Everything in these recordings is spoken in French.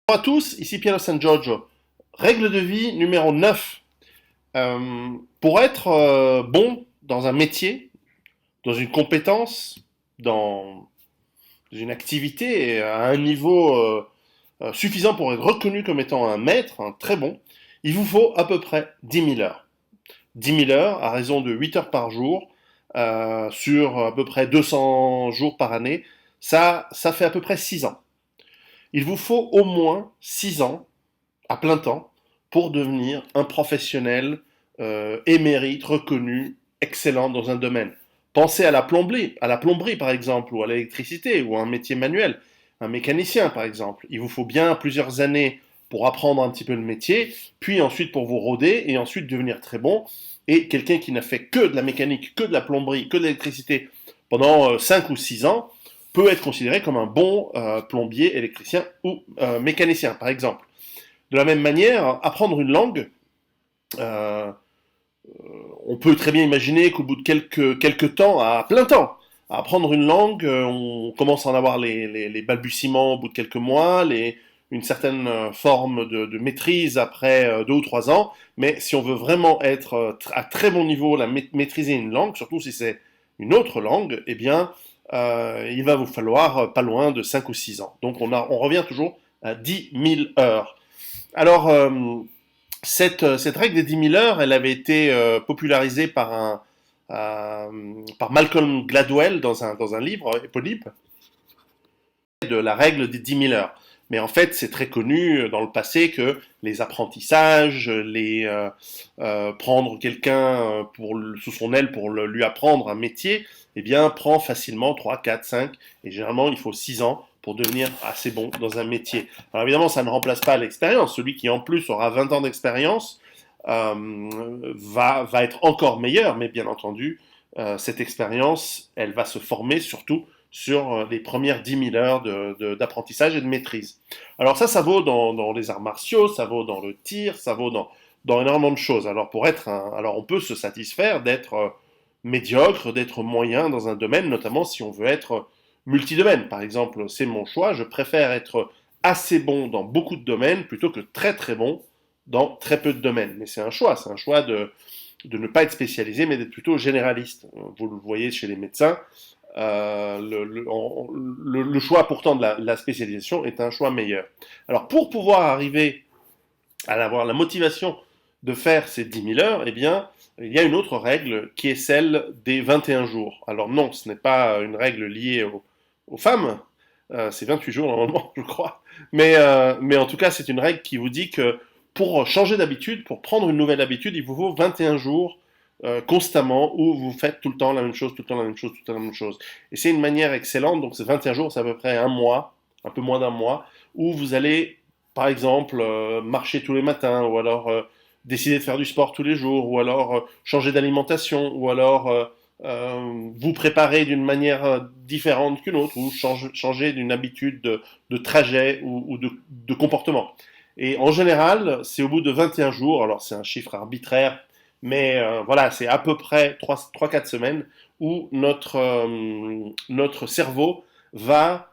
Bonjour à tous, ici Piero San Giorgio. Règle de vie numéro 9. Pour être bon dans un métier, dans une compétence, dans une activité à un niveau suffisant pour être reconnu comme étant un maître, un très bon, il vous faut à peu près 10 000 heures. 10 000 heures à raison de 8 heures par jour sur à peu près 200 jours par année. Ça fait à peu près 6 ans. Il vous faut au moins 6 ans à plein temps pour devenir un professionnel émérite, reconnu, excellent dans un domaine. Pensez à la plomberie par exemple, ou à l'électricité, ou à un métier manuel, un mécanicien par exemple. Il vous faut bien plusieurs années pour apprendre un petit peu le métier, puis ensuite pour vous roder, et ensuite devenir très bon. Et quelqu'un qui n'a fait que de la mécanique, que de la plomberie, que de l'électricité pendant 5 ou 6 ans, peut être considéré comme un bon plombier, électricien ou mécanicien, par exemple. De la même manière, apprendre une langue, euh, on peut très bien imaginer qu'au bout de quelques temps, à plein temps, à apprendre une langue, on commence à en avoir les balbutiements au bout de quelques mois, une certaine forme de maîtrise après 2 ou 3 ans, mais si on veut vraiment être à très bon niveau, maîtriser une langue, surtout si c'est une autre langue, eh bien, il va vous falloir pas loin de 5 ou 6 ans. Donc on revient toujours à 10 000 heures. Alors, cette règle des 10 000 heures, elle avait été popularisée par Malcolm Gladwell dans un livre éponyme de la règle des 10 000 heures. Mais en fait, c'est très connu dans le passé que les apprentissages, prendre quelqu'un sous son aile pour lui apprendre un métier, eh bien, prend facilement 3, 4, 5, et généralement, il faut 6 ans pour devenir assez bon dans un métier. Alors évidemment, ça ne remplace pas l'expérience. Celui qui en plus aura 20 ans d'expérience va être encore meilleur, mais bien entendu, cette expérience, elle va se former surtout sur les premières 10 000 heures d'apprentissage et de maîtrise. Alors ça vaut dans les arts martiaux, ça vaut dans le tir, ça vaut dans énormément de choses. Alors on peut se satisfaire d'être médiocre, d'être moyen dans un domaine, notamment si on veut être multidomaine. Par exemple, c'est mon choix, je préfère être assez bon dans beaucoup de domaines plutôt que très très bon dans très peu de domaines. Mais c'est un choix de ne pas être spécialisé, mais d'être plutôt généraliste. Vous le voyez chez les médecins, le choix pourtant de la spécialisation est un choix meilleur. Alors pour pouvoir arriver à avoir la motivation de faire ces 10 000 heures, eh bien, il y a une autre règle qui est celle des 21 jours. Alors non, ce n'est pas une règle liée aux femmes, c'est 28 jours normalement, je crois. Mais en tout cas, c'est une règle qui vous dit que pour changer d'habitude, pour prendre une nouvelle habitude, il vous faut 21 jours constamment où vous faites tout le temps la même chose, tout le temps la même chose, tout le temps la même chose. Et c'est une manière excellente, donc c'est 21 jours, c'est à peu près un mois, un peu moins d'un mois, où vous allez, par exemple, marcher tous les matins, ou alors décider de faire du sport tous les jours, ou alors changer d'alimentation, ou alors vous préparer d'une manière différente qu'une autre, ou changer d'une habitude de trajet ou de comportement. Et en général, c'est au bout de 21 jours, alors c'est un chiffre arbitraire, mais voilà, c'est à peu près 3-4 semaines où notre cerveau va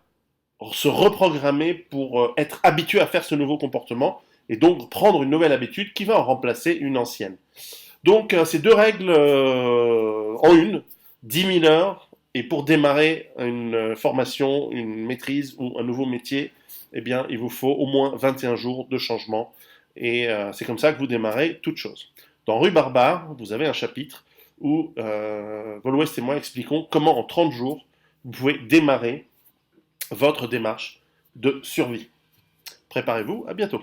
se reprogrammer pour être habitué à faire ce nouveau comportement et donc prendre une nouvelle habitude qui va en remplacer une ancienne. Donc ces deux règles en une, 10 000 heures, et pour démarrer une formation, une maîtrise ou un nouveau métier, eh bien il vous faut au moins 21 jours de changement et c'est comme ça que vous démarrez toute chose. Dans Rue Barbare, vous avez un chapitre où Volwest et moi expliquons comment en 30 jours vous pouvez démarrer votre démarche de survie. Préparez-vous, à bientôt.